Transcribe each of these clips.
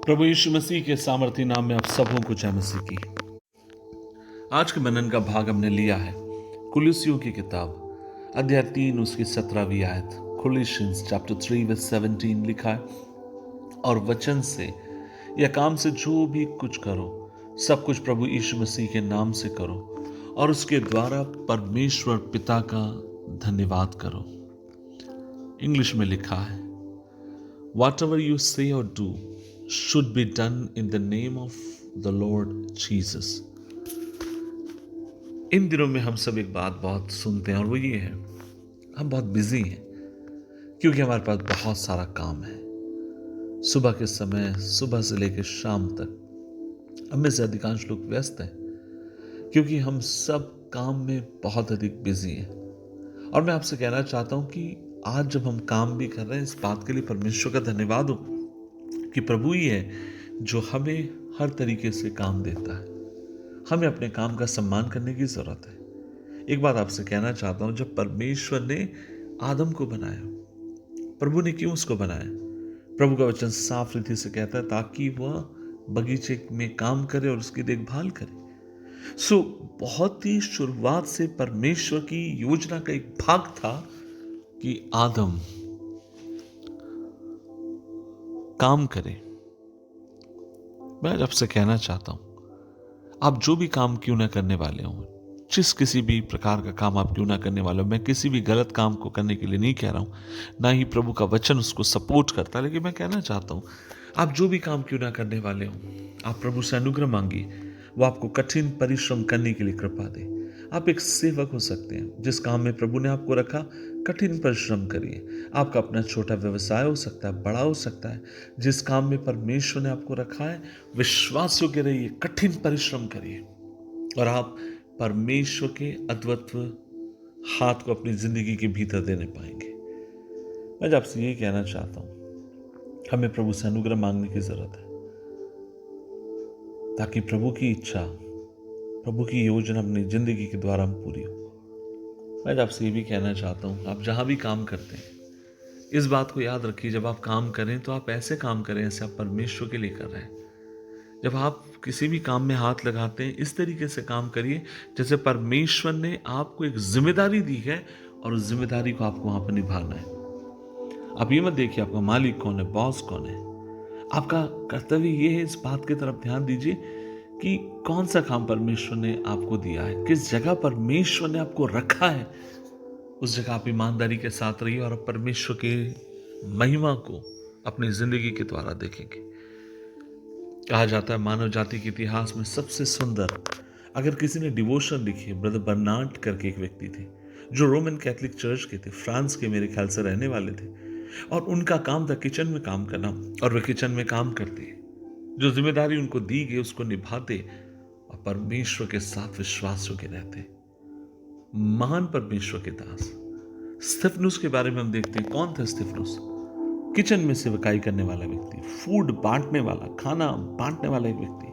प्रभु यीशु मसीह के सामर्थी नाम में आप सबों को जय मसीह की। आज के मनन का भाग हमने लिया है कुलुस्सियों की किताब अध्याय 3 उसकी 17वीं आयत। Colossians chapter 3 verse 17 लिखा है, और वचन से या काम से जो भी कुछ करो सब कुछ प्रभु यीशु मसीह के नाम से करो और उसके द्वारा परमेश्वर पिता का धन्यवाद करो। इंग्लिश में लिखा है, Whatever you say or do should be done in the name of the Lord Jesus. इन दिनों में हम सब एक बात बहुत सुनते हैं और वो ये है, हम बहुत बिजी हैं क्योंकि हमारे पास बहुत सारा काम है। सुबह के समय, सुबह से लेकर शाम तक हम में से अधिकांश लोग व्यस्त हैं क्योंकि हम सब काम में बहुत अधिक बिजी हैं। और मैं आपसे कहना चाहता हूं कि आज जब हम काम भी कर रहे हैं, इस बात के लिए परमेश्वर का धन्यवाद हो कि प्रभु ही है जो हमें हर तरीके से काम देता है। हमें अपने काम का सम्मान करने की जरूरत है। एक बात आपसे कहना चाहता हूं, जब परमेश्वर ने आदम को बनाया, प्रभु ने क्यों उसको बनाया? प्रभु का वचन साफ रीति से कहता है ताकि वह बगीचे में काम करे और उसकी देखभाल करे। बहुत ही शुरुआत से परमेश्वर की योजना का एक भाग था कि आदम काम करे। मैं आपसे कहना चाहता हूं, आप जो भी काम क्यों ना करने वाले हो, जिस किसी भी प्रकार का काम आप क्यों ना करने वाले हो, मैं किसी भी गलत काम को करने के लिए नहीं कह रहा हूं, ना ही प्रभु का वचन उसको सपोर्ट करता, लेकिन मैं कहना चाहता हूं आप जो भी काम क्यों ना करने वाले हो, आप प्रभु से अनुग्रह मांगिए, वो आपको कठिन परिश्रम करने के लिए कृपा दे। आप एक सेवक हो सकते हैं। जिस काम में प्रभु ने आपको रखा, कठिन परिश्रम करिए। आपका अपना छोटा व्यवसाय हो सकता है, बड़ा हो सकता है। जिस काम में परमेश्वर ने आपको रखा है, विश्वास योग्य रहिए, कठिन परिश्रम करिए और आप परमेश्वर के अद्वितीय हाथ को अपनी जिंदगी के भीतर देने पाएंगे। मैं आपसे यही कहना चाहता हूं, हमें प्रभु से अनुग्रह मांगने की जरूरत है ताकि प्रभु की इच्छा, प्रभु की योजना अपनी जिंदगी के द्वारा पूरी हो। मैं आपसे ये भी कहना चाहता हूं, आप जहां भी काम करते हैं, इस बात को याद रखिए, जब आप काम करें तो आप ऐसे काम करें जैसे आप परमेश्वर के लिए कर रहे हैं। जब आप किसी भी काम में हाथ लगाते हैं, इस तरीके से काम करिए जैसे परमेश्वर ने आपको एक जिम्मेदारी दी है और उस जिम्मेदारी को आपको वहां पर निभाना है। आप ये मत देखिए आपका मालिक कौन है, बॉस कौन है। आपका कर्तव्य ये है, इस बात की तरफ ध्यान दीजिए कि कौन सा काम परमेश्वर ने आपको दिया है, किस जगह परमेश्वर ने आपको रखा है, उस जगह आप ईमानदारी के साथ रहिए और आप परमेश्वर की महिमा को अपनी जिंदगी के द्वारा देखेंगे। कहा जाता है मानव जाति के इतिहास में सबसे सुंदर, अगर किसी ने डिवोशन लिखी है, ब्रदर बर्नार्ड करके एक व्यक्ति थे जो रोमन कैथोलिक चर्च के थे, फ्रांस के मेरे ख्याल से रहने वाले थे, और उनका काम था किचन में काम करना। और वे किचन में काम करते, जो जिम्मेदारी उनको दी गई उसको निभाते और परमेश्वर के साथ विश्वास योग्य रहते। महान परमेश्वर के दास स्तिफनुस के बारे में हम देखते हैं। कौन था स्तिफनुस? किचन में सेवकाई करने वाला व्यक्ति, फूड बांटने वाला, खाना बांटने वाला एक व्यक्ति।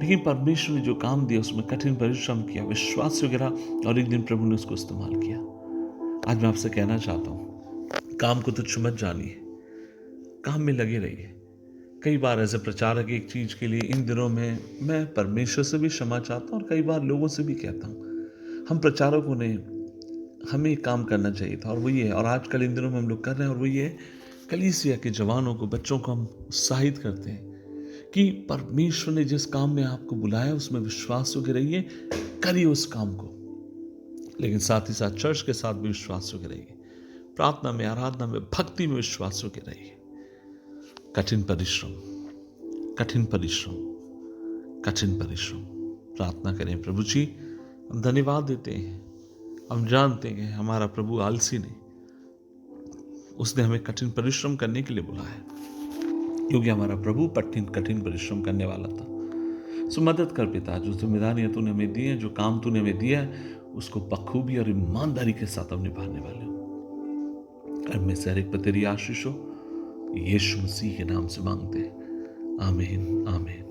लेकिन परमेश्वर ने जो काम दिया उसमें कठिन परिश्रम किया, विश्वास योग्य रहा, और एक दिन प्रभु ने उसको इस्तेमाल किया। आज मैं आपसे कहना चाहता हूं, काम को तुच्छ मत जानिए, काम में लगे रहिए। कई बार एज ए प्रचारक एक चीज के लिए इन दिनों में मैं परमेश्वर से भी क्षमा चाहता हूं और कई बार लोगों से भी कहता हूं, हम प्रचारकों ने हमें काम करना चाहिए था, और वही है, और आजकल इन दिनों में हम लोग कर रहे हैं, और वही है, कलीसिया के जवानों को, बच्चों को हम उत्साहित करते हैं कि परमेश्वर ने जिस काम में आपको बुलाया उसमें विश्वास योग्य रहिए, करिए उस काम को, लेकिन साथ ही साथ चर्च के साथ भी विश्वास योग्य रहिए, प्रार्थना में, आराधना में, भक्ति में विश्वास योग्य रहिए। कठिन परिश्रम, कठिन परिश्रम, कठिन परिश्रम। प्रार्थना करें। प्रभु जी, हम धन्यवाद देते हैं, हम जानते हैं हमारा प्रभु आलसी नहीं, उसने हमें कठिन परिश्रम करने के लिए बुलाया क्योंकि हमारा प्रभु कठिन परिश्रम करने वाला था। मदद कर पिता, जो जिम्मेदारियां तूने हमें दी हैं, जो काम तूने हमें दिया है, उसको बखूबी और ईमानदारी के साथ हम निभाने वाले हो। अब में से हर एक पर तेरी आशीष हो, यीशु मसीह के नाम से मांगते हैं, आमीन, आमीन।